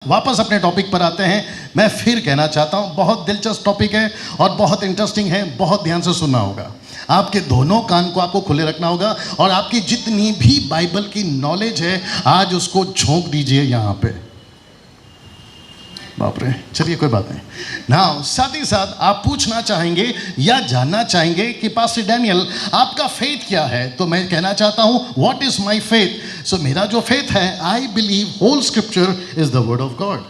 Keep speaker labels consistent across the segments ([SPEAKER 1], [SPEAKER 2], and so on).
[SPEAKER 1] वापस अपने टॉपिक पर आते हैं। मैं फिर कहना चाहता हूँ, बहुत दिलचस्प टॉपिक है और बहुत इंटरेस्टिंग है। बहुत ध्यान से सुनना होगा, आपके दोनों कान को आपको खुले रखना होगा और आपकी जितनी भी बाइबल की नॉलेज है आज उसको झोंक दीजिए यहाँ पे। बाप रे, चलिए कोई बात नहीं ना। साथ ही साथ आप पूछना चाहेंगे या जानना चाहेंगे कि पास्टर डैनियल आपका फेथ क्या है, तो मैं कहना चाहता हूँ what is my faith. So मेरा जो फेथ है, I believe whole scripture is the word of God.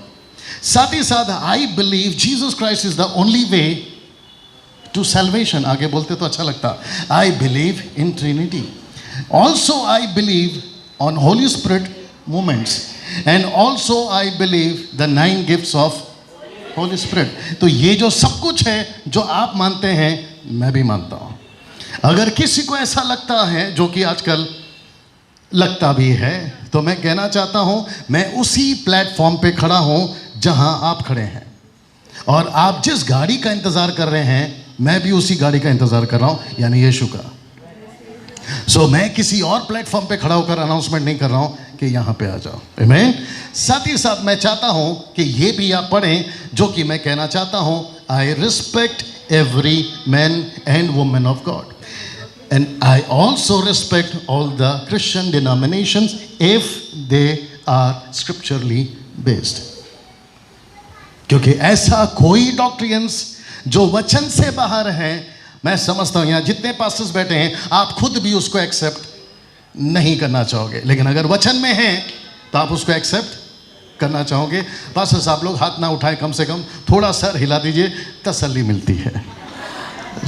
[SPEAKER 1] साथ ही साथ I believe Jesus Christ is the only way to salvation. आगे बोलते तो अच्छा लगता। I believe in Trinity. Also I believe on Holy Spirit movements and also I believe the 9 gifts of Holy Spirit। तो ये जो सब कुछ है जो आप मानते हैं मैं भी मानता हूँ। अगर किसी को ऐसा लगता है, जो कि आजकल लगता भी है, तो मैं कहना चाहता हूँ मैं उसी प्लेटफॉर्म पे खड़ा हूँ जहाँ आप खड़े हैं, और आप जिस गाड़ी का इंतज़ार कर रहे हैं मैं भी उसी गाड़ी का इंतज़ार कर रहा हूँ, यानी यीशु का। सो मैं किसी और प्लेटफॉर्म पे खड़ा होकर अनाउंसमेंट नहीं कर रहा हूँ कि यहाँ पे आ जाओ। आमीन। साथ ही साथ मैं चाहता हूँ कि ये भी आप पढ़ें जो कि मैं कहना चाहता हूँ, I respect every man and women of God and I also respect all the Christian denominations if they are scripturally based. क्योंकि ऐसा कोई डॉक्ट्रियंस जो वचन से बाहर है, मैं समझता हूँ यहाँ जितने पास्टर्स बैठे हैं आप खुद भी उसको एक्सेप्ट नहीं करना चाहोगे, लेकिन अगर वचन में है तो आप उसको एक्सेप्ट करना चाहोगे। पास्टर साहब लोग हाथ ना उठाएं, कम से कम थोड़ा सर हिला दीजिए, तसल्ली मिलती है।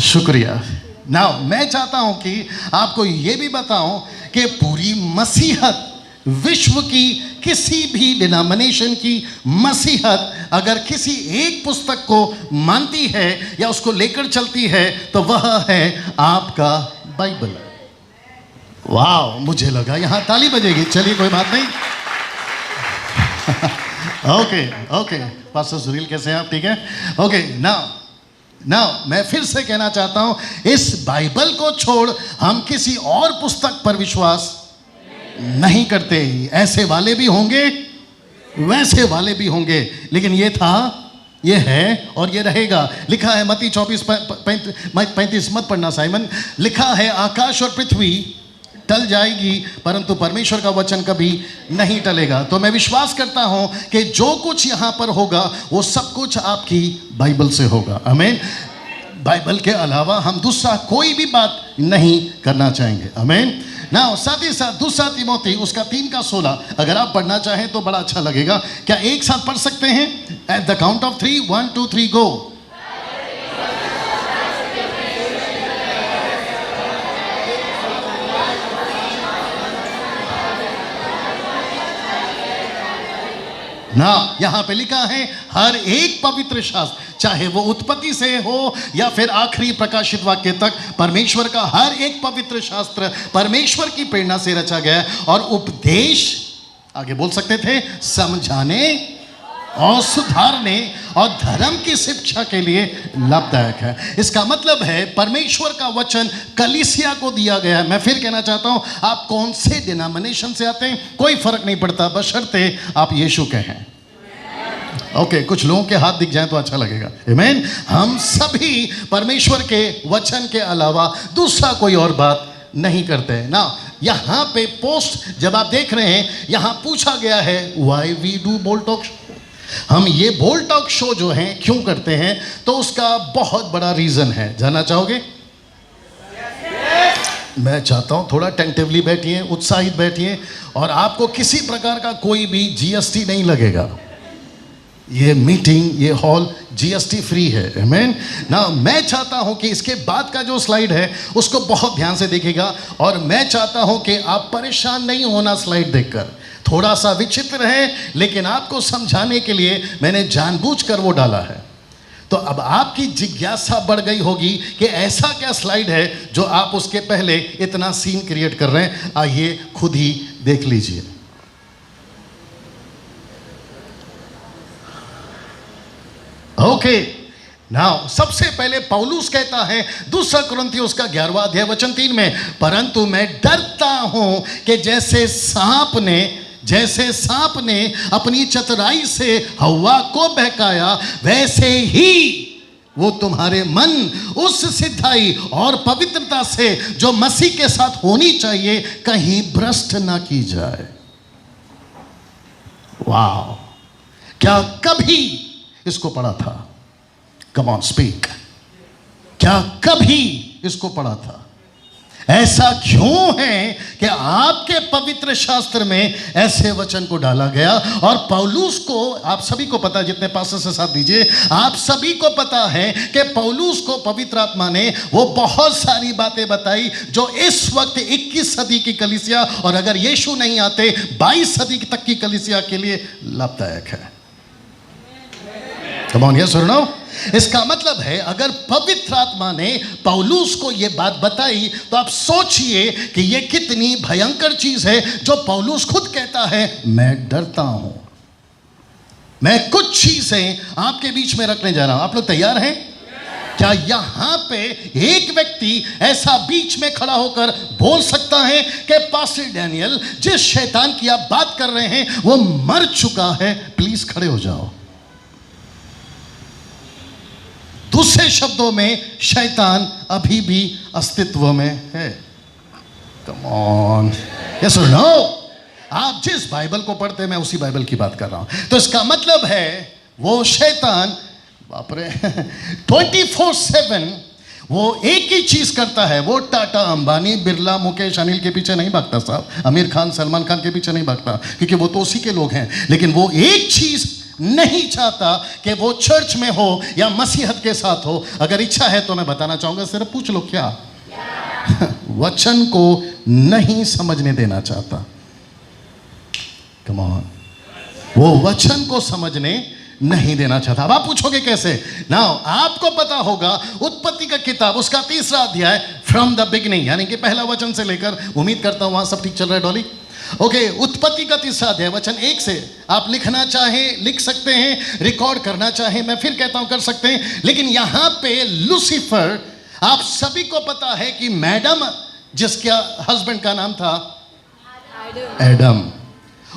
[SPEAKER 1] शुक्रिया। नाउ मैं चाहता हूँ कि आपको ये भी बताऊँ कि पूरी मसीहत, विश्व की किसी भी डिनोमिनेशन की मसीहत अगर किसी एक पुस्तक को मानती है या उसको लेकर चलती है तो वह है आपका बाइबल। वाह, मुझे लगा यहाँ ताली बजेगी। चलिए कोई बात नहीं। ओके पास्टर सुनील कैसे हैं आप? ठीक है। ओके नाउ मैं फिर से कहना चाहता हूँ, इस बाइबल को छोड़ हम किसी और पुस्तक पर विश्वास नहीं करते। ऐसे वाले भी होंगे, वैसे वाले भी होंगे, लेकिन ये था, ये है और ये रहेगा। लिखा है मत्ती 24:35, मत पढ़ना साइमन। लिखा है आकाश और पृथ्वी टल जाएगी परंतु परमेश्वर का वचन कभी नहीं टलेगा। तो मैं विश्वास करता हूं कि जो कुछ यहां पर होगा वो सब कुछ आपकी बाइबल से होगा। आमीन। बाइबल के अलावा हम दूसरा कोई भी बात नहीं करना चाहेंगे। आमीन। ना साथ ही साथ दूसरा तिमोथी उसका 3:16 अगर आप पढ़ना चाहें तो बड़ा अच्छा लगेगा। क्या एक साथ पढ़ सकते हैं? एट द काउंट ऑफ 3, 1 2 3 गो। ना यहां पे लिखा है हर एक पवित्र शास्त्र, चाहे वो उत्पत्ति से हो या फिर आखिरी प्रकाशित वाक्य तक, परमेश्वर का हर एक पवित्र शास्त्र परमेश्वर की प्रेरणा से रचा गया और उपदेश, आगे बोल सकते थे, समझाने और सुधारने और धर्म की शिक्षा के लिए लाभदायक है। इसका मतलब है परमेश्वर का वचन कलीसिया को दिया गया है। मैं फिर कहना चाहता हूं, आप कौन से डिनोमिनेशन से आते हैं कोई फर्क नहीं पड़ता, बशर्ते आप यीशु के हैं। ओके, कुछ लोगों के हाथ दिख जाए तो अच्छा लगेगा। आमीन। हम सभी परमेश्वर के वचन के अलावा दूसरा कोई और बात नहीं करते हैं ना। यहाँ पे पोस्ट जब आप देख रहे हैं, यहाँ पूछा गया है why we do bold talk show. हम ये बोल्ड टॉक शो जो है क्यों करते हैं, तो उसका बहुत बड़ा रीजन है। जानना चाहोगे? मैं चाहता हूं थोड़ा टेंटिवली बैठिए, उत्साहित बैठिए, और आपको किसी प्रकार का कोई भी जीएसटी नहीं लगेगा। ये मीटिंग, ये हॉल जीएसटी फ्री है। आमीन ना। मैं चाहता हूं कि इसके बाद का जो स्लाइड है उसको बहुत ध्यान से देखिएगा, और मैं चाहता हूं कि आप परेशान नहीं होना स्लाइड देखकर। थोड़ा सा विचित्र है, लेकिन आपको समझाने के लिए मैंने जानबूझकर वो डाला है। तो अब आपकी जिज्ञासा बढ़ गई होगी कि ऐसा क्या स्लाइड है जो आप उसके पहले इतना सीन क्रिएट कर रहे हैं। आइए खुद ही देख लीजिए। ओके नाउ सबसे पहले पौलुस कहता है दूसरा कुरिन्थियों उसका 11वां अध्याय वचन 3 में, परंतु मैं डरता हूं कि जैसे सांप ने जैसे सांप ने अपनी चतुराई से हव्वा को बहकाया, वैसे ही वो तुम्हारे मन उस सिद्धाई और पवित्रता से जो मसीह के साथ होनी चाहिए कहीं भ्रष्ट ना की जाए। वाह, क्या कभी इसको पढ़ा था? Come on speak. क्या कभी इसको पढ़ा था? ऐसा क्यों है कि आपके पवित्र शास्त्र में ऐसे वचन को डाला गया? और पौलुस को, आप सभी को पता है, जितने पास्टर से साथ दीजिए, आप सभी को पता है कि पौलुस को पवित्र आत्मा ने वो बहुत सारी बातें बताई जो इस वक्त 21 सदी की कलीसिया, और अगर यीशु नहीं आते 22 सदी तक की कलीसिया के लिए लाभदायक है। कम ऑन, यस और नो? इसका मतलब है अगर पवित्र आत्मा ने पौलुस को यह बात बताई तो आप सोचिए कि यह कितनी भयंकर चीज है जो पौलुस खुद कहता है, मैं डरता हूं, मैं कुछ चीजें आपके बीच में रखने जा रहा हूं। आप लोग तैयार हैं? क्या यहां पे एक व्यक्ति ऐसा बीच में खड़ा होकर बोल सकता है कि पास्टर डैनियल, जिस शैतान की आप बात कर रहे हैं वो मर चुका है? प्लीज खड़े हो जाओ। दूसरे शब्दों में, शैतान अभी भी अस्तित्व में है। कम ऑन, यस और नो? आप जिस बाइबल को पढ़ते हैं मैं उसी बाइबल की बात कर रहा हूं। तो इसका मतलब है वो शैतान, बाप रे, 24/7 वो एक ही चीज करता है। वो टाटा, अंबानी, बिरला, मुकेश, अनिल के पीछे नहीं भागता साहब, आमिर खान, सलमान खान के पीछे नहीं भागता, क्योंकि वो तो उसी के लोग हैं। लेकिन वो एक चीज नहीं चाहता कि वो चर्च में हो या मसीहत के साथ हो। अगर इच्छा है तो मैं बताना चाहूंगा, सिर्फ पूछ लो क्या? वचन को नहीं समझने देना चाहता। कम ऑन, वो वचन को समझने नहीं देना चाहता। अब आप पूछोगे कैसे? नाउ आपको पता होगा उत्पत्ति का किताब, उसका 3रा अध्याय, फ्रॉम द बिगिनिंग, यानी कि पहला वचन से लेकर, उम्मीद करता हूं वहां सब ठीक चल रहा है डॉली? ओके, उत्पत्ति का 3रा अध्याय वचन 1 से आप लिखना चाहें लिख सकते हैं, रिकॉर्ड करना चाहें मैं फिर कहता हूं कर सकते हैं। लेकिन यहां पे लूसीफर, आप सभी को पता है कि मैडम, जिसका हस्बैंड का नाम था एडम,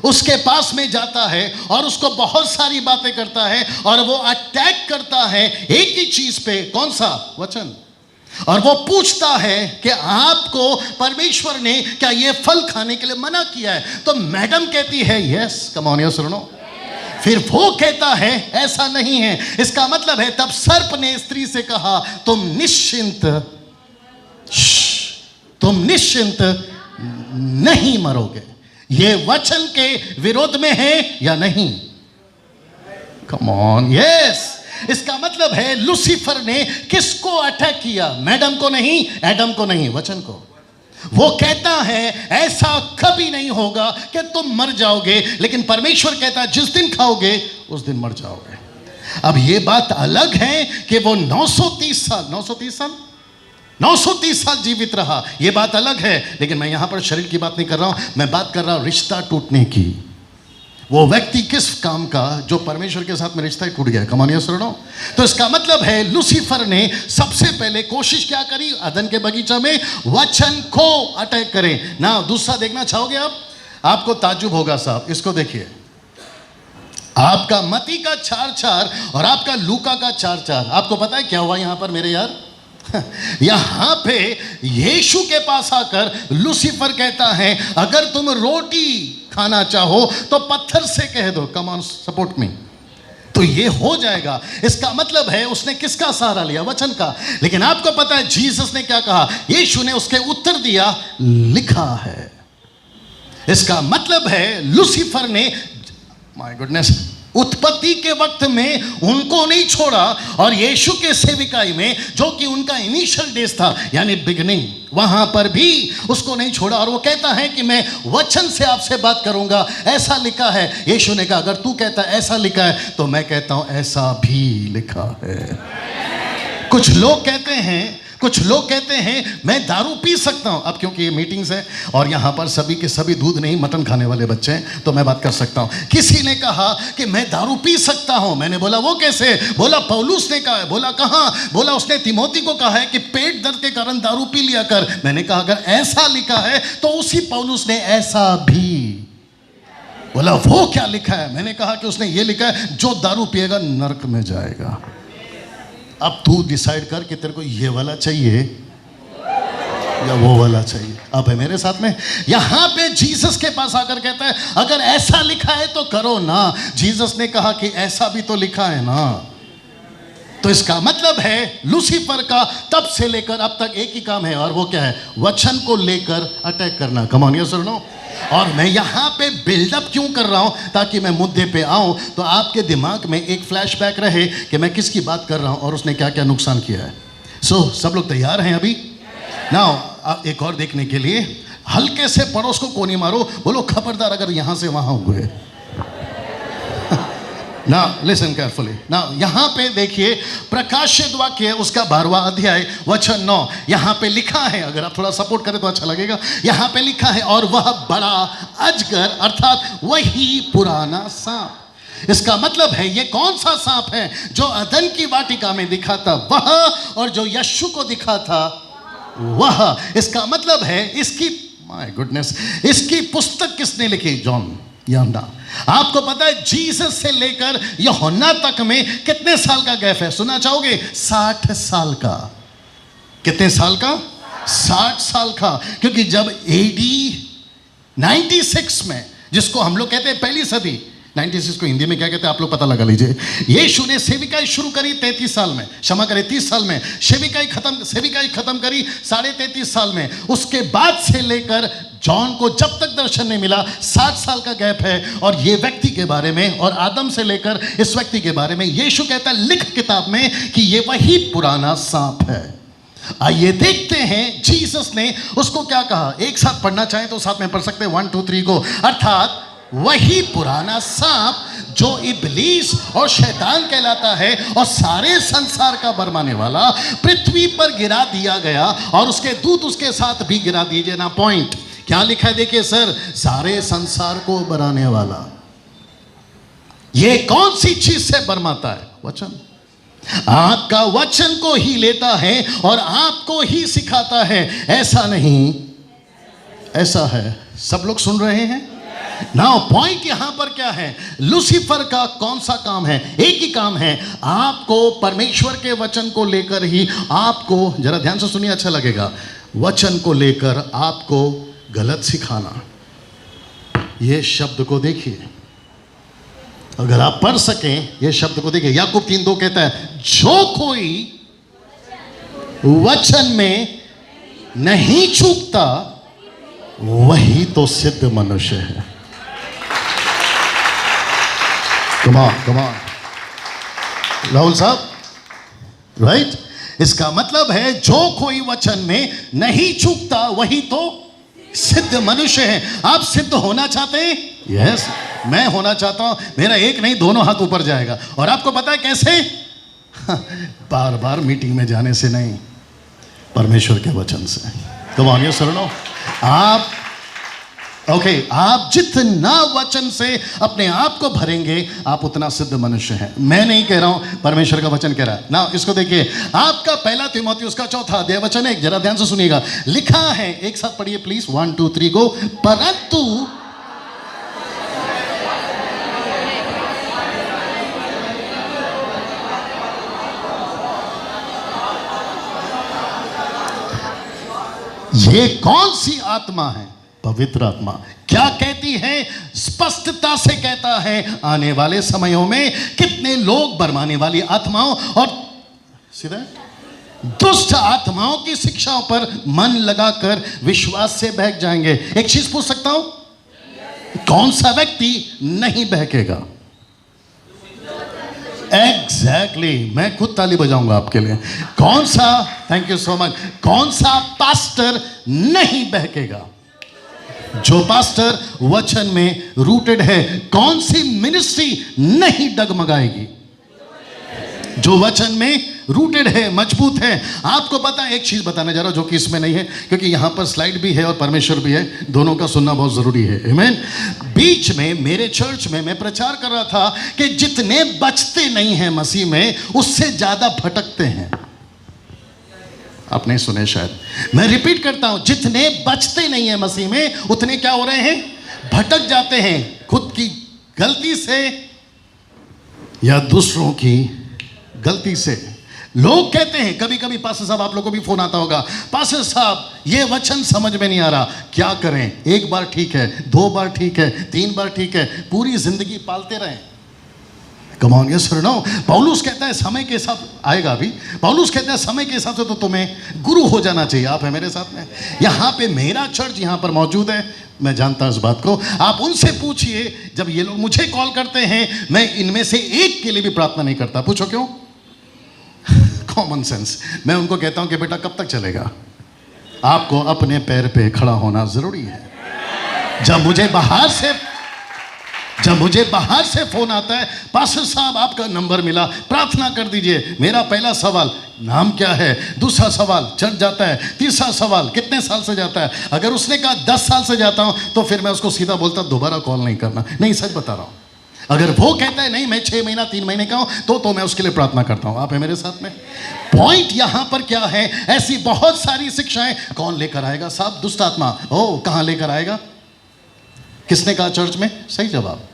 [SPEAKER 1] उसके पास में जाता है और उसको बहुत सारी बातें करता है और वो अटैक करता है एक ही चीज पे। कौन सा? वचन। और वो पूछता है कि आपको परमेश्वर ने क्या ये फल खाने के लिए मना किया है? तो मैडम कहती है यस। कम ऑन, यस और नो? फिर वो कहता है ऐसा नहीं है। इसका मतलब है तब सर्प ने स्त्री से कहा, तुम निश्चिंत नहीं मरोगे। ये वचन के विरोध में है या नहीं? Come on, yes. इसका मतलब है लूसीफर ने किसको अटैक किया? मैडम को नहीं, एडम को नहीं, वचन को। वो कहता है ऐसा कभी नहीं होगा कि तुम मर जाओगे, लेकिन परमेश्वर कहता है जिस दिन खाओगे उस दिन मर जाओगे। अब ये बात अलग है कि वो 930 साल जीवित रहा, ये बात अलग है। लेकिन मैं यहां पर शरीर की बात नहीं कर रहा हूं, मैं बात कर रहा हूं रिश्ता टूटने की। वो व्यक्ति किस काम का जो परमेश्वर के साथ में रिश्ता ही टूट गया। कम ऑन, यस और नो? तो इसका मतलब है लूसीफर ने सबसे पहले कोशिश क्या करी? अदन के बगीचा में वचन को अटैक करें ना। दूसरा देखना चाहोगे आप? आपको ताज्जुब होगा साहब, इसको देखिए। आपका मती का 4:4 और आपका लूका का 4:4। आपको पता है क्या हुआ यहां पर मेरे यार? यहां पे यीशु के पास आकर लूसीफर कहता है अगर तुम रोटी खाना चाहो तो पत्थर से कह दो, कम ऑन सपोर्ट मी, तो ये हो जाएगा। इसका मतलब है उसने किसका सहारा लिया? वचन का। लेकिन आपको पता है जीसस ने क्या कहा? यीशु ने उसके उत्तर दिया, लिखा है। इसका मतलब है लूसीफर ने, माय गुडनेस, उत्पत्ति के वक्त में उनको नहीं छोड़ा और यीशु के सेविकाई में जो कि उनका इनिशियल डेज था यानी बिगिनिंग, वहां पर भी उसको नहीं छोड़ा। और वो कहता है कि मैं वचन से आपसे बात करूंगा, ऐसा लिखा है। यीशु ने कहा अगर तू कहता है ऐसा लिखा है तो मैं कहता हूं ऐसा भी लिखा है। कुछ लोग कहते हैं मैं दारू पी सकता हूं। अब क्योंकि ये मीटिंग्स है और यहां पर सभी के सभी दूध नहीं मटन खाने वाले बच्चे हैं तो मैं बात कर सकता हूं। किसी ने कहा कि मैं दारू पी सकता हूं। मैंने बोला वो कैसे? बोला पौलुस ने कहा। बोला कहां? बोला उसने तिमोथी को कहा है कि पेट दर्द के कारण दारू पी लिया कर। मैंने कहा अगर ऐसा लिखा है तो उसी पौलुस ने ऐसा भी। बोला वो क्या लिखा है? मैंने कहा कि उसने ये लिखा है, जो दारू पिएगा नरक में जाएगा। अब तू डिसाइड कर कि तेरे को ये वाला चाहिए या वो वाला चाहिए। आप है मेरे साथ में? यहां पे जीसस के पास आकर कहता है अगर ऐसा लिखा है तो करो ना। जीसस ने कहा कि ऐसा भी तो लिखा है ना। तो इसका मतलब है लूसीफर का तब से लेकर अब तक एक ही काम है, और वो क्या है? वचन को लेकर अटैक करना। कम ऑन, यस और नो। और मैं यहाँ पे बिल्डअप क्यों कर रहा हूँ? ताकि मैं मुद्दे पे आऊँ तो आपके दिमाग में एक फ्लैशबैक रहे कि मैं किसकी बात कर रहा हूँ और उसने क्या क्या नुकसान किया है। सब लोग तैयार हैं अभी? नाउ एक और देखने के लिए हल्के से पड़ोस को कोनी मारो, बोलो खबरदार अगर यहां से वहां हुए। ना लिसन केयरफुली। ना यहां पे देखिए प्रकाशित वाक्य उसका 12वां अध्याय वचन 9, यहां पे लिखा है, अगर आप थोड़ा सपोर्ट करें तो अच्छा लगेगा। यहां पे लिखा है और वह बड़ा अजगर अर्थात वही पुराना सांप। इसका मतलब है ये कौन सा सांप है? जो अदन की वाटिका में दिखा था वह, और जो यीशु को दिखा था वह। इसका मतलब है इसकी, माय गुडनेस, इसकी पुस्तक किसने लिखी? जॉन यूहन्ना। आपको पता है जीसस से लेकर यूहन्ना तक में कितने साल का गैप है? सुनना चाहोगे? 60 साल का। कितने साल का? 60 साल का। क्योंकि जब एडी 96 में, जिसको हम लोग कहते हैं पहली सदी, 96 को हिंदी में क्या कहते हैं आप लोग पता लगा लीजिए। यीशु ने सेविकाई शुरू करी 33 साल में, क्षमा करें 30 साल में। सेविकाई खत्म करी 33.5 साल में। उसके बाद से लेकर जॉन को जब तक दर्शन नहीं मिला 60 साल का गैप है। और ये व्यक्ति के बारे में, और आदम से लेकर इस व्यक्ति के बारे में यीशु कहता है लिख किताब में कि ये वही पुराना सांप है। आइए देखते हैं जीसस ने उसको क्या कहा। एक साथ पढ़ना चाहें तो साथ में पढ़ सकते हैं 1 2 3 को। अर्थात वही पुराना सांप जो इब्लीस और शैतान कहलाता है और सारे संसार का बरमाने वाला, पृथ्वी पर गिरा दिया गया और उसके दूत उसके साथ भी गिरा दिए ना। पॉइंट क्या लिखा है देखिए सर, सारे संसार को बराने वाला। ये कौन सी चीज से बरमाता है? वचन। आपका वचन को ही लेता है और आपको ही सिखाता है। ऐसा नहीं, ऐसा है। सब लोग सुन रहे हैं? नाउ पॉइंट यहां पर क्या है? लूसीफर का कौन सा काम है? एक ही काम है, आपको परमेश्वर के वचन को लेकर ही, आपको जरा ध्यान से सुनिए अच्छा लगेगा, वचन को लेकर आपको गलत सिखाना। ये शब्द को देखिए, अगर आप पढ़ सकें ये शब्द को देखिए। याकूब 3:2 कहता है जो कोई वचन में नहीं चूकता वही तो सिद्ध मनुष्य है। Come on, राहुल साहब, राइट? इसका मतलब है जो कोई वचन में नहीं चूकता वही तो सिद्ध मनुष्य है। आप सिद्ध होना चाहते हैं? यस, मैं होना चाहता हूं। मेरा एक नहीं, दोनों हाथ ऊपर जाएगा। और आपको पता है कैसे? बार बार मीटिंग में जाने से नहीं, परमेश्वर के वचन से। Come on, yes or no? आप जितना वचन से अपने आप को भरेंगे आप उतना सिद्ध मनुष्य हैं। मैं नहीं कह रहा हूं, परमेश्वर का वचन कह रहा है ना। इसको देखिए, आपका 1 तीमुथियुस का 4 अध्याय वचन है, जरा ध्यान से सुनिएगा। लिखा है, एक साथ पढ़िए प्लीज, 1 2 3 गो। परंतु ये कौन सी आत्मा है? पवित्र आत्मा। क्या कहती है? स्पष्टता से कहता है आने वाले समयों में कितने लोग बरमाने वाली आत्माओं और सीधा दुष्ट आत्माओं की शिक्षाओं पर मन लगाकर विश्वास से बहक जाएंगे। एक चीज पूछ सकता हूं, कौन सा व्यक्ति नहीं बहकेगा? एग्जैक्टली, मैं खुद ताली बजाऊंगा आपके लिए। कौन सा, थैंक यू सो मच, कौन सा पास्टर नहीं बहकेगा? जो पास्टर वचन में रूटेड है। कौन सी मिनिस्ट्री नहीं डगमगाएगी? जो वचन में रूटेड है, मजबूत है। आपको पता है, एक चीज बताने जा रहा हूं जो कि इसमें नहीं है, क्योंकि यहां पर स्लाइड भी है और परमेश्वर भी है, दोनों का सुनना बहुत जरूरी है। आमीन। बीच में मेरे चर्च में मैं प्रचार कर रहा था कि जितने बचते नहीं हैं मसीह में, उससे ज्यादा भटकते हैं। आपने सुने शायद, मैं रिपीट करता हूं, जितने बचते नहीं हैं मसीह में, उतने क्या हो रहे हैं? भटक जाते हैं खुद की गलती से या दूसरों की गलती से। लोग कहते हैं, कभी कभी पास्टर साहब आप लोगों को भी फोन आता होगा, पास्टर साहब ये वचन समझ में नहीं आ रहा, क्या करें? एक बार ठीक है, 2 बार ठीक है, 3 बार ठीक है, पूरी जिंदगी पालते रहें? कम ऑन यस और नो। पौलुस कहता है समय के साथ आएगा अभी। पौलुस कहता है समय के हिसाब से तो तुम्हें गुरु हो जाना चाहिए। आप है मेरे साथ में? यहाँ पे मेरा चर्च यहाँ पर मौजूद है, मैं जानता हूँ इस बात को। आप उनसे पूछिए, जब ये लोग मुझे कॉल करते हैं, मैं इनमें से एक के लिए भी प्रार्थना नहीं करता। पूछो क्यों? Common sense. मैं उनको कहता हूं कि बेटा कब तक चलेगा? आपको अपने पैर पे खड़ा होना जरूरी है। जब मुझे बाहर से फोन आता है, पास्टर साहब आपका नंबर मिला, प्रार्थना कर दीजिए। मेरा पहला सवाल नाम क्या है, दूसरा सवाल चर्च जाता है, तीसरा सवाल कितने साल से जाता है। अगर उसने कहा 10 साल से जाता हूं तो फिर मैं उसको सीधा बोलता दोबारा कॉल नहीं करना। नहीं, सच बता रहा हूं। अगर वो कहता है नहीं मैं 6 महीना 3 महीने का हूं तो मैं उसके लिए प्रार्थना करता हूं। आप है मेरे साथ में? पॉइंट यहां पर क्या है? ऐसी बहुत सारी शिक्षाएं कौन लेकर आएगा साहब? दुष्ट आत्मा। ओ, कहां लेकर आएगा? किसने कहा चर्च में? सही जवाब।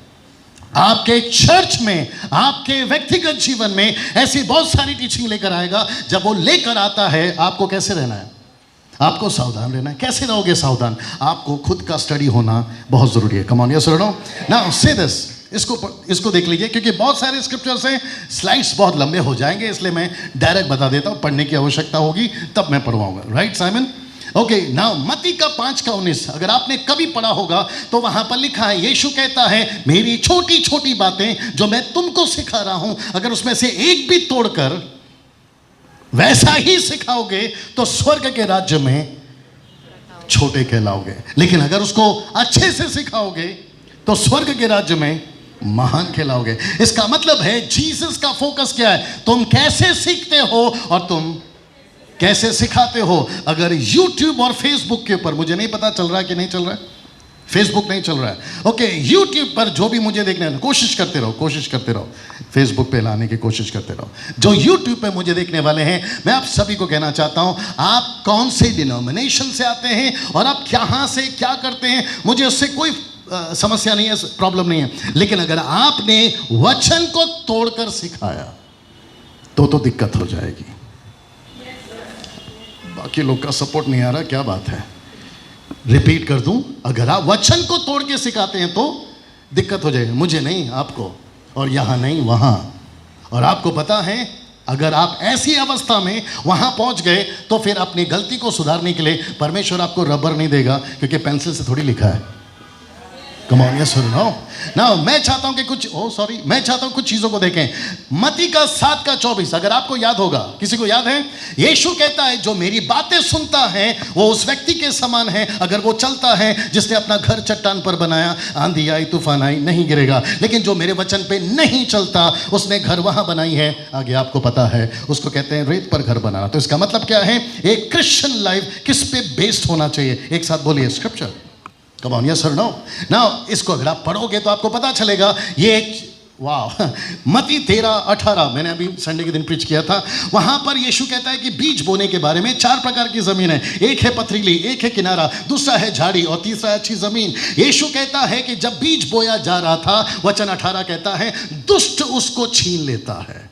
[SPEAKER 1] आपके चर्च में, आपके व्यक्तिगत जीवन में ऐसी बहुत सारी टीचिंग लेकर आएगा। जब वो लेकर आता है, आपको कैसे रहना है? आपको सावधान रहना है। कैसे रहोगे सावधान? आपको खुद का स्टडी होना बहुत जरूरी है। कम ऑन यस और नो। नाउ से दिस, इसको देख लीजिए, क्योंकि बहुत सारे स्क्रिप्चर्स हैं, स्लाइड्स बहुत लंबे हो जाएंगे, इसलिए मैं डायरेक्ट बता देता हूं। पढ़ने की आवश्यकता होगी तब मैं पढ़वाऊंगा। Right Simon? ओके, नाउ मत्ती का 5:19 अगर आपने कभी पढ़ा होगा तो वहां पर लिखा है, यीशु कहता है मेरी छोटी छोटी बातें जो मैं तुमको सिखा रहा हूं, अगर उसमें से एक भी तोड़कर वैसा ही सिखाओगे तो स्वर्ग के राज्य में छोटे कहलाओगे, लेकिन अगर उसको अच्छे से सिखाओगे तो स्वर्ग के राज्य में महान कहलाओगे। इसका मतलब है जीसस का फोकस क्या है? तुम कैसे सीखते हो और तुम कैसे सिखाते हो। अगर YouTube और Facebook के ऊपर, मुझे नहीं पता चल रहा है कि नहीं चल रहा है, फेसबुक नहीं चल रहा है, ओके, YouTube पर जो भी मुझे देखना है, कोशिश करते रहो, फेसबुक पे लाने की कोशिश करते रहो। जो YouTube पे मुझे देखने वाले हैं, मैं आप सभी को कहना चाहता हूं, आप कौन से डिनोमिनेशन से आते हैं और आप कहां से क्या करते हैं, मुझे उससे कोई समस्या नहीं है, प्रॉब्लम नहीं है। लेकिन अगर आपने वचन को तोड़कर सिखाया तो दिक्कत हो जाएगी। बाकी लोग का सपोर्ट नहीं आ रहा, क्या बात है? रिपीट कर दूं, अगर आप वचन को तोड़ के सिखाते हैं तो दिक्कत हो जाएगी। मुझे नहीं, आपको, और यहां नहीं वहां। और आपको पता है, अगर आप ऐसी अवस्था में वहां पहुंच गए तो फिर अपनी गलती को सुधारने के लिए परमेश्वर आपको रबर नहीं देगा, क्योंकि पेंसिल से थोड़ी लिखा है। कम ऑन यस और नो। नाउ मैं चाहता हूं कि मैं चाहता हूं कुछ चीजों को देखें। मत्ती का 7:24 अगर आपको याद होगा, किसी को याद है? यीशु कहता है जो मेरी बातें सुनता है वो उस व्यक्ति के समान है, अगर वो चलता है जिसने अपना घर चट्टान पर बनाया, आंधी आई तूफान आई नहीं गिरेगा। लेकिन जो मेरे वचन पे नहीं चलता, उसने घर वहां बनाई है, आगे आपको पता है, उसको कहते हैं रेत पर घर बनाना। तो इसका मतलब क्या है? एक क्रिश्चियन लाइफ किस पे बेस्ड होना चाहिए? एक साथ बोलिए, स्क्रिप्चर। कम ऑन यस और नो। नाउ इसको अगर आप पढ़ोगे तो आपको पता चलेगा, ये वाह, मत्ती 13:18 मैंने अभी संडे के दिन प्रीच किया था। वहां पर यीशु कहता है कि बीज बोने के बारे में 4 प्रकार की जमीन है। एक है पथरीली, एक है किनारा, दूसरा है झाड़ी और तीसरा है अच्छी जमीन। यीशु कहता है कि जब बीज बोया जा रहा था, वचन 18 कहता है दुष्ट उसको छीन लेता है।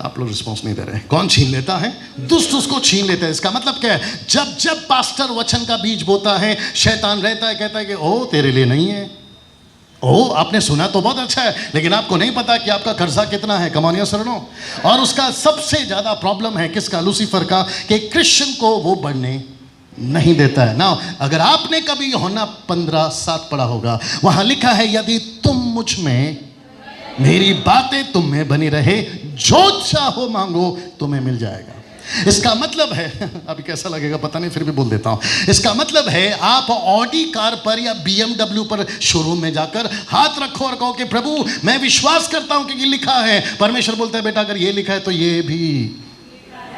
[SPEAKER 1] आप लोग रिस्पॉन्स नहीं दे रहे। कौन छीन लेता है? दुष्ट उसको छीन लेता है। इसका मतलब क्या है? जब पास्टर वचन का बीज बोता है, शैतान रहता है, कहता है कि ओ तेरे लिए नहीं है, ओ आपने सुना तो बहुत अच्छा है, लेकिन आपको नहीं पता कि आपका कर्जा कितना है। कम ऑन यस और नो। और उसका सबसे ज्यादा प्रॉब्लम है किसका? लूसीफर का, कि क्रिश्चियन को वो बढ़ने नहीं देता है ना। अगर आपने कभी यूहन्ना 15:7 पढ़ा होगा, वहां लिखा है यदि तुम मुझ में, मेरी बातें तुम में बनी रहे, जो चाहो मांगो तुम्हें मिल जाएगा। इसका मतलब है, अभी कैसा लगेगा पता नहीं, फिर भी बोल देता हूं। इसका मतलब है आप ऑडी कार पर या BMW पर शोरूम में जाकर हाथ रखो और कहो कि प्रभु मैं विश्वास करता हूं कि ये लिखा है। परमेश्वर बोलता है बेटा अगर ये लिखा है तो ये भी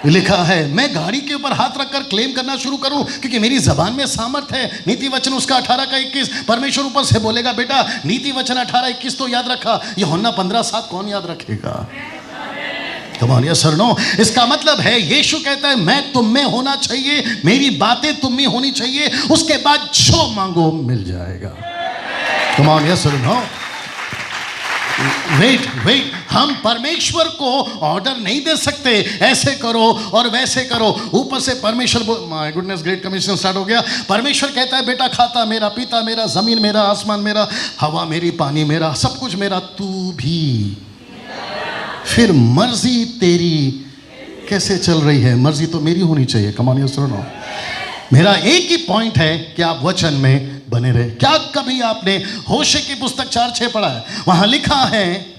[SPEAKER 1] लिखा है। मैं गाड़ी के यूपर हाथ रखकर क्लेम करना शुरू करूं क्योंकि मेरी जबान में सामर्थ है। नीति वचन उसका 18:21 परमेश्वर ऊपर से बोलेगा बेटा नीति वचन 18:21 तो याद रखा, यूहन्ना 15:7 कौन याद रखेगा? कम ऑन, यस और नो? इसका मतलब है यीशु कहता है मैं तुम में होना चाहिए, मेरी बातें तुम में होनी चाहिए, उसके बाद जो मांगो मिल जाएगा। कम ऑन, यस और नो? वेट, हम परमेश्वर को ऑर्डर नहीं दे सकते ऐसे करो और वैसे करो। ऊपर से परमेश्वर, my goodness, great commission start हो गया। परमेश्वर कहता है बेटा खाता मेरा, पीता मेरा, जमीन मेरा, आसमान मेरा, हवा मेरी, पानी मेरा, सब कुछ मेरा, तू भी। फिर मर्जी तेरी कैसे चल रही है? मर्जी तो मेरी होनी चाहिए। कम ऑन, यस और नो? मेरा एक ही पॉइंट है कि आप वचन में बने रहे। क्या कभी आपने होशे की पुस्तक 4:6 पढ़ा है? वहां लिखा है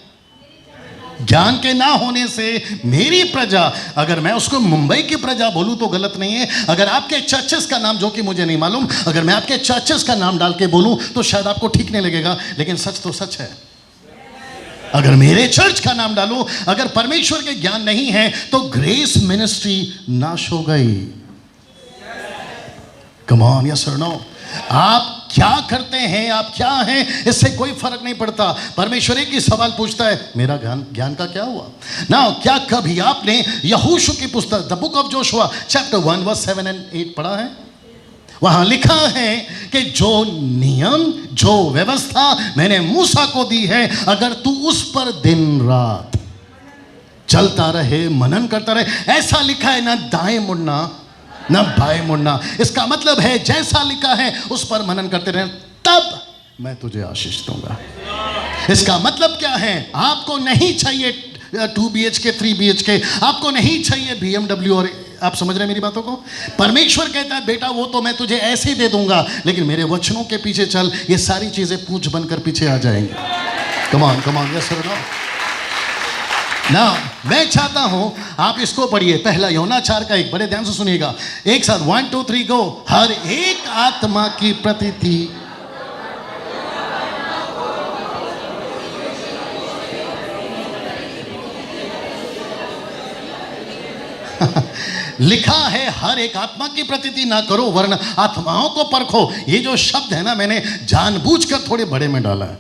[SPEAKER 1] ज्ञान के ना होने से मेरी प्रजा, अगर मैं उसको मुंबई की प्रजा बोलूं तो गलत नहीं है। अगर आपके चर्चेस का नाम, जो कि मुझे नहीं मालूम, अगर मैं आपके चर्चेस का नाम डाल के बोलूं तो शायद आपको ठीक नहीं लगेगा, लेकिन सच तो सच है। अगर मेरे चर्च का नाम डालूं, अगर परमेश्वर के ज्ञान नहीं है तो ग्रेस मिनिस्ट्री नाश हो गई। कम ऑन, यस और नो? आप क्या करते हैं, आप क्या हैं, इससे कोई फर्क नहीं पड़ता। परमेश्वर एक ही सवाल पूछता है, मेरा ज्ञान का क्या हुआ ना? क्या कभी आपने यहोशू की पुस्तक the book of Joshua chapter 1 verse 7 और 8 पढ़ा है? वहां लिखा है कि जो नियम, जो व्यवस्था मैंने मूसा को दी है, अगर तू उस पर दिन रात चलता रहे, मनन करता रहे, ऐसा लिखा है ना दाएं मुड़ना ना बाएं मुड़ना। इसका मतलब है जैसा लिखा है उस पर मनन करते रहे, तब मैं तुझे आशीष दूंगा। इसका मतलब क्या है? आपको नहीं चाहिए 2 BHK 3 BHK, आपको नहीं चाहिए BMW, और आप समझ रहे हैं मेरी बातों को? परमेश्वर कहता है बेटा वो तो मैं तुझे ऐसे ही दे दूंगा, लेकिन मेरे वचनों के पीछे चल, ये सारी चीजें पूंछ बनकर पीछे आ जाएंगी। Come on, come on, yes और नो? ना मैं चाहता हूं आप इसको पढ़िए, पहला यूहन्ना 4:1, बड़े ध्यान से सुनिएगा एक साथ। 1 2 3 गो। हर एक आत्मा की प्रतीति लिखा है हर एक आत्मा की प्रतीति ना करो वरन आत्माओं को परखो। ये जो शब्द है ना, मैंने जानबूझकर थोड़े बड़े में डाला है,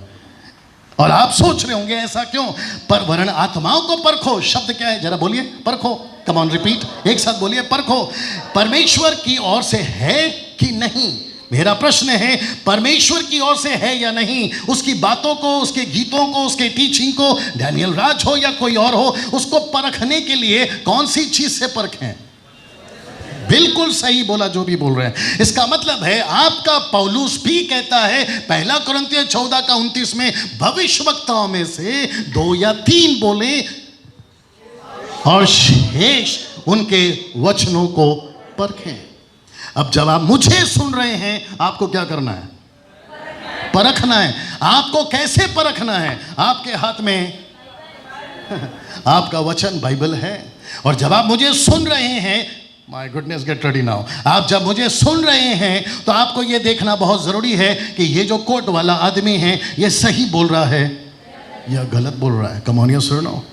[SPEAKER 1] और आप सोच रहे होंगे ऐसा क्यों? पर वरन आत्माओं को परखो, शब्द क्या है जरा बोलिए? परखो। कम ऑन, रिपीट, एक साथ बोलिए, परखो। परमेश्वर की ओर से है कि नहीं? मेरा प्रश्न है, परमेश्वर की ओर से है या नहीं? उसकी बातों को, उसके गीतों को, उसके टीचिंग को, डैनियल राज हो या कोई और हो, उसको परखने के लिए कौन सी चीज से परखें? बिल्कुल सही बोला जो भी बोल रहे हैं। इसका मतलब है आपका पौलुस भी कहता है 1 कुरिन्थियों 14:29 में, भविष्यवक्ताओं में से 2 या 3 बोले और शेष उनके वचनों को परखें। अब जब आप मुझे सुन रहे हैं, आपको क्या करना है? परखना है। आपको कैसे परखना है? आपके हाथ में आपका वचन बाइबल है, और जब आप मुझे सुन रहे हैं, my goodness, get ready now, आप जब मुझे सुन रहे हैं तो आपको यह देखना बहुत जरूरी है कि ये जो कोट वाला आदमी है ये सही बोल रहा है या गलत बोल रहा है। कम ऑन, यस और नो?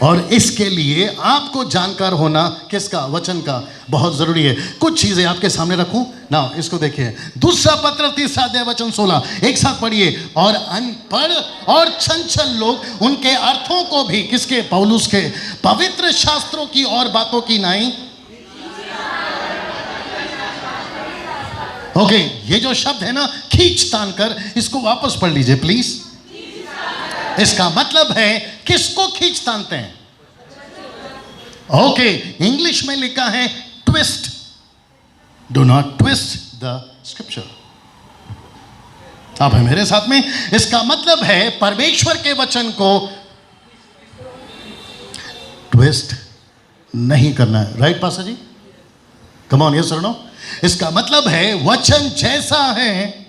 [SPEAKER 1] और इसके लिए आपको जानकार होना किसका? वचन का, बहुत जरूरी है। कुछ चीजें आपके सामने रखूं ना, इसको देखिए। दूसरा पत्र 3 अध्याय वचन 16, एक साथ पढ़िए। और अनपढ़ और चंचल लोग उनके अर्थों को भी, किसके? पौलुस के, पवित्र शास्त्रों की और बातों की नाई। ओके, ये जो शब्द है ना, खींच तान कर, इसको वापस पढ़ लीजिए प्लीज। इसका मतलब है किसको खींच तानते हैं? ओके, इंग्लिश में लिखा है twist. Do not twist the scripture. आप है मेरे साथ में? इसका मतलब है परमेश्वर के वचन को ट्विस्ट नहीं करना है। राइट पासा जी? कम ऑन, यस और नो? इसका मतलब है वचन जैसा है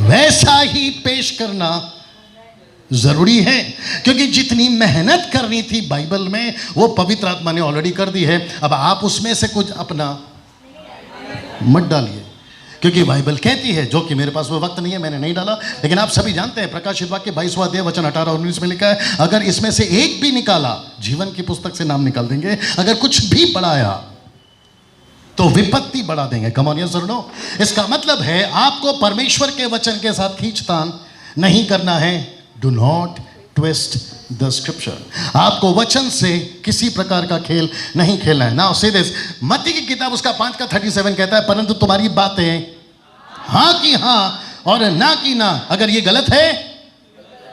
[SPEAKER 1] वैसा ही पेश करना जरूरी है, क्योंकि जितनी मेहनत करनी थी बाइबल में वो पवित्र आत्मा ने ऑलरेडी कर दी है। अब आप उसमें से कुछ अपना मत डालिए, क्योंकि बाइबल कहती है, जो कि मेरे पास वो वक्त नहीं है, मैंने नहीं डाला, लेकिन आप सभी जानते हैं प्रकाशित वाक्य 22वां अध्याय वचन 18-19 में लिखा है, अगर इसमें से एक भी निकाला जीवन की पुस्तक से नाम निकाल देंगे, अगर कुछ भी बढ़ाया तो विपत्ति बढ़ा देंगे। कम ऑन, यस और नो? इसका मतलब है आपको परमेश्वर के वचन के साथ खींचतान नहीं करना है। Do not twist the scripture. आपको वचन से किसी प्रकार का खेल नहीं खेलना है। नाउ से दिस, मत्ती की किताब उसका 5:37 कहता है, परंतु तुम्हारी बातें हाँ की हाँ और ना की ना। अगर ये गलत है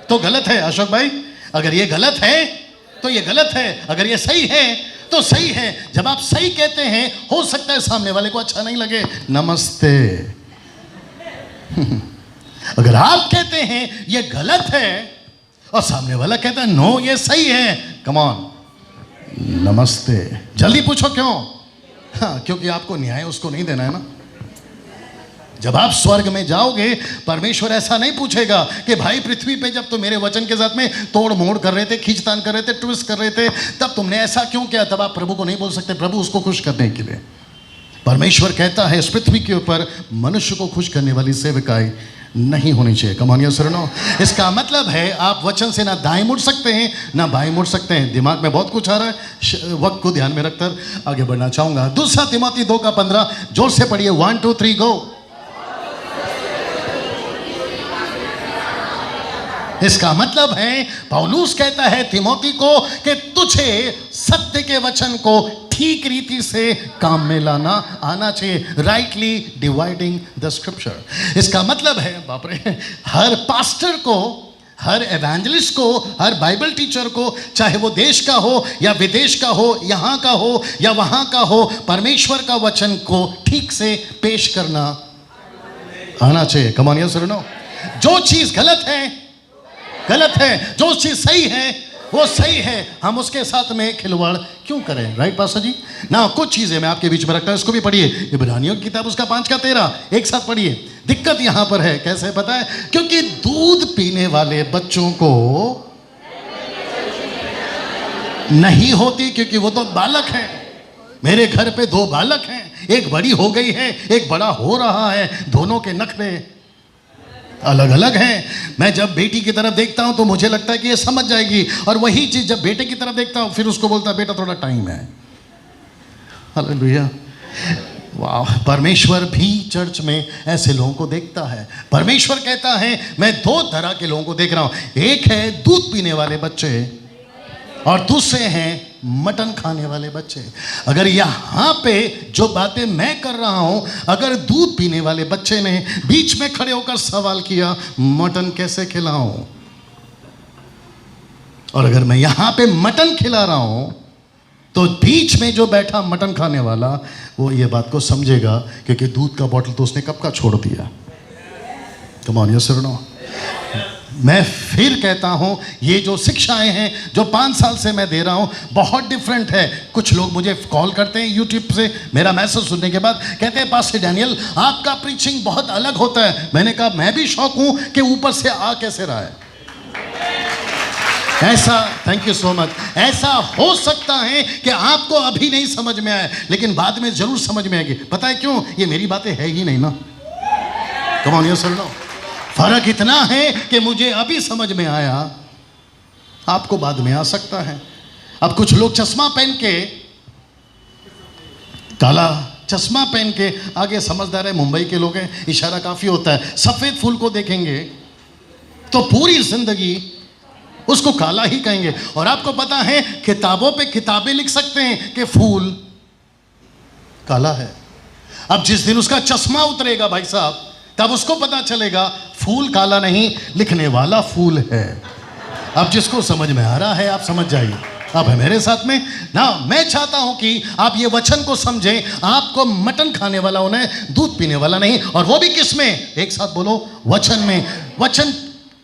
[SPEAKER 1] तो गलत है अशोक भाई, अगर ये गलत है तो ये गलत है, अगर ये सही है तो सही है। जब आप सही कहते हैं, हो सकता है सामने वाले को अच्छा नहीं लगे, नमस्ते। अगर आप कहते हैं ये गलत है और सामने वाला कहता है नो ये सही है, कम ऑन, नमस्ते। जल्दी पूछो क्यों? हाँ, क्योंकि आपको न्याय उसको नहीं देना है ना। जब आप स्वर्ग में जाओगे, परमेश्वर ऐसा नहीं पूछेगा कि भाई पृथ्वी पे जब तुम मेरे वचन के साथ में तोड़ मोड़ कर रहे थे, खींचतान कर रहे थे, ट्विस्ट कर रहे थे, तब तुमने ऐसा क्यों किया। तब आप प्रभु को नहीं बोल सकते, प्रभु उसको खुश करने के लिए। परमेश्वर कहता है इस पृथ्वी के ऊपर मनुष्य को खुश करने वाली सेवकाई नहीं होनी चाहिए। कम ऑन योर सुनो। इसका मतलब है आप वचन से ना दाएं मुड़ सकते हैं ना बाएं मुड़ सकते हैं। दिमाग में बहुत कुछ आ रहा है, वक्त को ध्यान में रखकर आगे बढ़ना चाहूंगा। दूसरा तिमोथी 2:15, जोर से पढ़िए, 1 2 3 गो। इसका मतलब है पौलुस कहता है तिमोथी को कि तुझे सत्य के वचन को ठीक रीति से काम में लाना आना चाहिए, राइटली डिवाइडिंग द स्क्रिप्चर। इसका मतलब है, बाप रे, हर पास्टर को, हर एवेंजलिस्ट को, हर बाइबल टीचर को, चाहे वो देश का हो या विदेश का हो, यहाँ का हो या वहाँ का हो, परमेश्वर का वचन को ठीक से पेश करना आना चाहिए। कम ऑन यस और नो। जो चीज़ गलत है गलत है, जो चीज़ सही है वो सही है, हम उसके साथ में खिलवाड़ क्यों करें? राइट पास्टर जी ना। कुछ चीज़ें मैं आपके बीच में रखता हूँ, इसको भी पढ़िए। इब्रानियों की किताब उसका 5:13 एक साथ पढ़िए। दिक्कत यहाँ पर है, कैसे पता है? क्योंकि दूध पीने वाले बच्चों को नहीं होती, क्योंकि वो तो बालक हैं। मेरे घर पे 2 बालक हैं, एक बड़ी हो गई है, एक बड़ा हो रहा है, दोनों के नखरे अलग अलग हैं। मैं जब बेटी की तरफ देखता हूं तो मुझे लगता है कि ये समझ जाएगी, और वही चीज जब बेटे की तरफ देखता हूं फिर उसको बोलता है बेटा थोड़ा टाइम है। हालेलुया, वाह। परमेश्वर भी चर्च में ऐसे लोगों को देखता है। परमेश्वर कहता है मैं 2 तरह के लोगों को देख रहा हूं, एक है दूध पीने वाले बच्चे और दूसरे हैं मटन खाने वाले बच्चे। अगर यहाँ पे जो बातें मैं कर रहा हूँ, अगर दूध पीने वाले बच्चे ने बीच में खड़े होकर सवाल किया मटन कैसे खिलाऊं, और अगर मैं यहाँ पे मटन खिला रहा हूँ तो बीच में जो बैठा मटन खाने वाला वो ये बात को समझेगा, क्योंकि दूध का बॉटल तो उसने कब का छोड़ दिया। कम ऑन यस और नो। मैं फिर कहता हूं, ये जो शिक्षाएं हैं जो 5 साल से मैं दे रहा हूं बहुत डिफरेंट है। कुछ लोग मुझे कॉल करते हैं यूट्यूब से, मेरा मैसेज सुनने के बाद कहते हैं पास्टर डैनियल आपका प्रीचिंग बहुत अलग होता है। मैंने कहा मैं भी शौक हूं कि ऊपर से आ कैसे रहा है ऐसा। Thank you so much. ऐसा हो सकता है कि आपको अभी नहीं समझ में आए, लेकिन बाद में जरूर समझ में आएगी। पता है क्यों? ये मेरी बातें है ही नहीं ना। कम ऑन यस और नो। फर्क इतना है कि मुझे अभी समझ में आया, आपको बाद में आ सकता है। अब कुछ लोग चश्मा पहन के, काला चश्मा पहन के, आगे समझदार है, मुंबई के लोग हैं, इशारा काफी होता है, सफेद फूल को देखेंगे तो पूरी जिंदगी उसको काला ही कहेंगे। और आपको पता है किताबों पे किताबें लिख सकते हैं कि फूल काला है। अब जिस दिन उसका चश्मा उतरेगा भाई साहब, तब उसको पता चलेगा फूल काला नहीं, लिखने वाला फूल है। अब जिसको समझ में आ रहा है आप समझ जाइए। अब है मेरे साथ में ना। मैं चाहता हूं कि आप ये वचन को समझें। आपको मटन खाने वाला होना है, दूध पीने वाला नहीं। और वो भी किस में? एक साथ बोलो, वचन में। वचन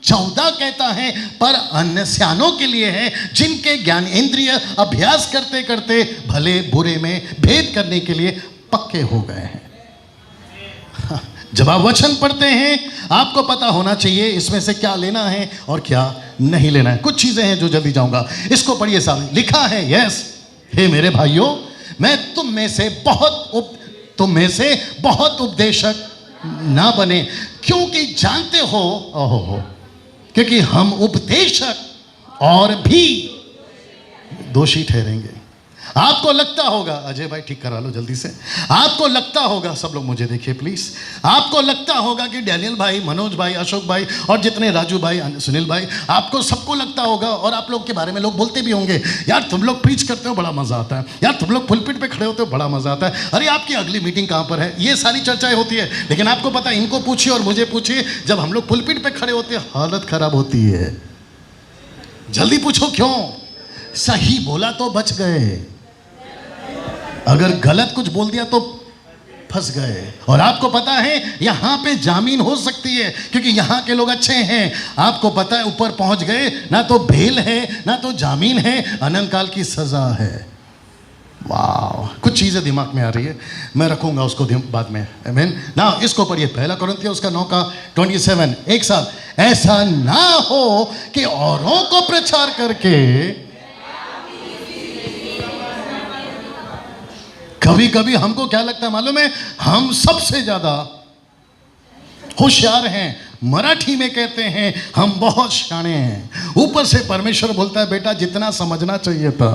[SPEAKER 1] 14 कहता है पर अन्य स्यानों के लिए है जिनके ज्ञान इंद्रिय अभ्यास करते करते भले बुरे में भेद करने के लिए पक्के हो गए हैं। जब आप वचन पढ़ते हैं आपको पता होना चाहिए इसमें से क्या लेना है और क्या नहीं लेना है। कुछ चीजें हैं जो जल्दी जाऊंगा, इसको पढ़िए सामने लिखा है। यस, हे मेरे भाइयों, मैं तुम में से बहुत उपदेशक ना बने, क्योंकि जानते हो, ओहो, क्योंकि हम उपदेशक और भी दोषी ठहरेंगे। आपको लगता होगा, अजय भाई ठीक करा लो जल्दी से, आपको लगता होगा, सब लोग मुझे देखिए प्लीज, आपको लगता होगा कि डैनियल भाई, मनोज भाई, अशोक भाई और जितने राजू भाई, सुनील भाई, आपको सबको लगता होगा और आप लोग के बारे में लोग बोलते भी होंगे, यार तुम लोग प्रीच करते हो बड़ा मजा आता है, यार तुम लोग पुलपिट पे खड़े होते हो बड़ा मजा आता है, अरे आपकी अगली मीटिंग कहाँ पर है, ये सारी चर्चाएं होती है। लेकिन आपको पता है, इनको पूछिए और मुझे पूछिए, जब हम लोग पुलपिट पे खड़े होते हैं हालत खराब होती है। जल्दी पूछो क्यों? सही बोला तो बच गए, अगर गलत कुछ बोल दिया तो फंस गए। और आपको पता है यहां पे जामीन हो सकती है क्योंकि यहां के लोग अच्छे हैं। आपको पता है ऊपर पहुंच गए ना तो बेल है ना तो जामीन है, अनंत काल की सजा है। वाह, कुछ चीजें दिमाग में आ रही है, मैं रखूंगा उसको बाद में। आमीन। ना इसको पढ़िए, पहला कुरिन्थियों उसका 9:27, एक साथ। ऐसा ना हो कि औरों को प्रचार करके, कभी कभी हमको क्या लगता है मालूम है, हम सबसे ज्यादा होशियार हैं। मराठी में कहते हैं हम बहुत शाणे हैं। ऊपर से परमेश्वर बोलता है बेटा जितना समझना चाहिए था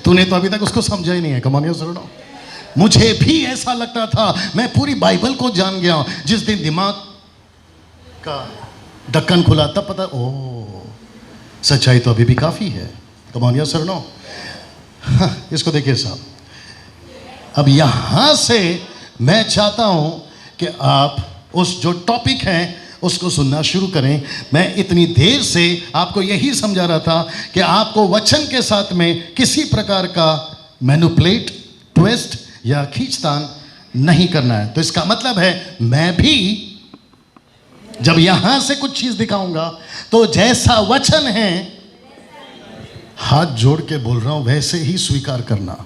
[SPEAKER 1] तूने तो अभी तक उसको समझा ही नहीं है। कमानियो सुनो, मुझे भी ऐसा लगता था मैं पूरी बाइबल को जान गया। जिस दिन दिमाग का ढक्कन खुला तब पता, ओ सच्चाई तो अभी भी काफी है। कमानियो सुनो, इसको देखिए साहब, अब यहां से मैं चाहता हूं कि आप उस जो टॉपिक है उसको सुनना शुरू करें। मैं इतनी देर से आपको यही समझा रहा था कि आपको वचन के साथ में किसी प्रकार का मैनिपुलेट, ट्विस्ट या खींचतान नहीं करना है। तो इसका मतलब है मैं भी जब यहां से कुछ चीज दिखाऊंगा तो जैसा वचन है, हाथ जोड़ के बोल रहा हूं, वैसे ही स्वीकार करना।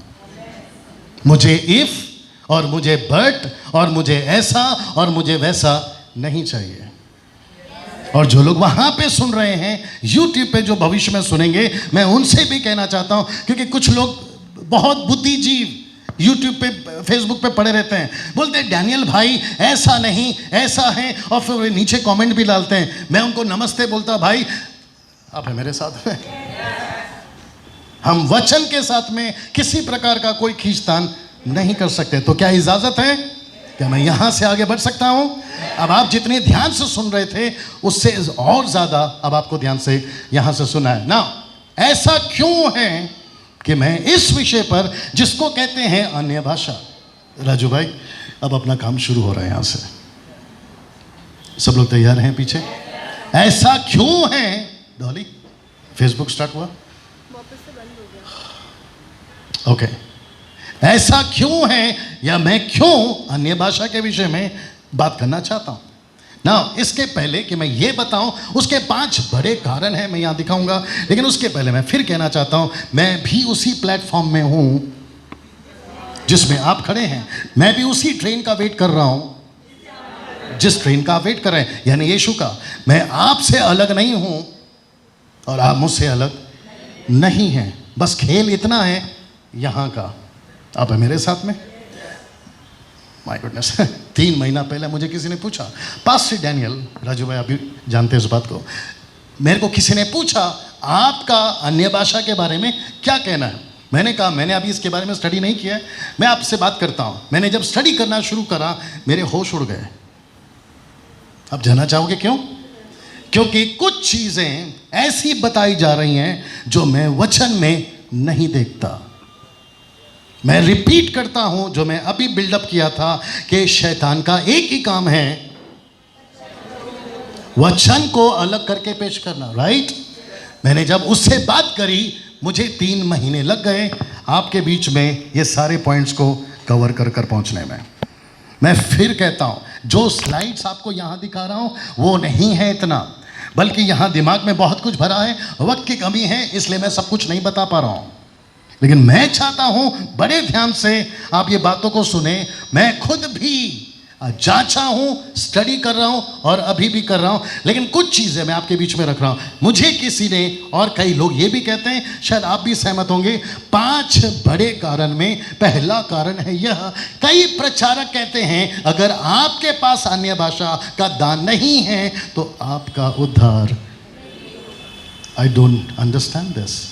[SPEAKER 1] मुझे इफ और मुझे बट और मुझे ऐसा और मुझे वैसा नहीं चाहिए। और जो लोग वहां पे सुन रहे हैं, YouTube पे जो भविष्य में सुनेंगे, मैं उनसे भी कहना चाहता हूं, क्योंकि कुछ लोग बहुत बुद्धिजीव YouTube पे, Facebook पे पड़े रहते हैं, बोलते हैं डैनियल भाई ऐसा नहीं ऐसा है, और फिर वे नीचे कमेंट भी डालते हैं। मैं उनको नमस्ते बोलता, भाई आप है मेरे साथ में। हम वचन के साथ में किसी प्रकार का कोई खींचतान नहीं कर सकते। तो क्या इजाजत है? क्या मैं यहां से आगे बढ़ सकता हूं? अब आप जितने ध्यान से सुन रहे थे उससे और ज्यादा अब आपको ध्यान से यहां से सुना है ना। ऐसा क्यों है कि मैं इस विषय पर, जिसको कहते हैं अन्य भाषा, राजू भाई अब अपना काम शुरू हो रहा है। यहां से सब लोग तैयार हैं पीछे? ऐसा क्यों है? डॉली फेसबुक स्टार्ट हुआ? ओके। ऐसा क्यों है या मैं क्यों अन्य भाषा के विषय में बात करना चाहता हूं ना। इसके पहले कि मैं ये बताऊं, उसके 5 बड़े कारण हैं, मैं यहां दिखाऊंगा। लेकिन उसके पहले मैं फिर कहना चाहता हूं, मैं भी उसी प्लेटफॉर्म में हूं जिसमें आप खड़े हैं। मैं भी उसी ट्रेन का वेट कर रहा हूं जिस ट्रेन का आप वेट कर रहे हैं, यानी यीशु का। मैं आपसे अलग नहीं हूं और आप मुझसे अलग नहीं हैं। बस खेल इतना है यहां का, आप है मेरे साथ में। माय गुडनेस 3 महीना पहले मुझे किसी ने पूछा, पास्टर डैनियल, राजू भाई अभी जानते हैं इस बात को, मेरे को किसी ने पूछा आपका अन्य भाषा के बारे में क्या कहना है। मैंने कहा मैंने अभी इसके बारे में स्टडी नहीं किया है, मैं आपसे बात करता हूं। मैंने जब स्टडी करना शुरू करा मेरे होश उड़ गए। आप जानना चाहोगे क्यों? क्योंकि कुछ चीजें ऐसी बताई जा रही हैं जो मैं वचन में नहीं देखता। मैं रिपीट करता हूं जो मैं अभी बिल्डअप किया था कि शैतान का एक ही काम है, वचन को अलग करके पेश करना। राइट? मैंने जब उससे बात करी मुझे 3 महीने लग गए आपके बीच में ये सारे पॉइंट्स को कवर कर पहुंचने में। मैं फिर कहता हूं जो स्लाइड्स आपको यहां दिखा रहा हूं वो नहीं है इतना, बल्कि यहां दिमाग में बहुत कुछ भरा है, वक्त की कमी है, इसलिए मैं सब कुछ नहीं बता पा रहा हूं। लेकिन मैं चाहता हूं बड़े ध्यान से आप ये बातों को सुने। मैं खुद भी जांचा हूं, स्टडी कर रहा हूं और अभी भी कर रहा हूं, लेकिन कुछ चीजें मैं आपके बीच में रख रहा हूं। मुझे किसी ने, और कई लोग ये भी कहते हैं, शायद आप भी सहमत होंगे, 5 बड़े कारण में पहला कारण है यह, कई प्रचारक कहते हैं अगर आपके पास अन्य भाषा का दान नहीं है तो आपका उद्धार। I don't understand this.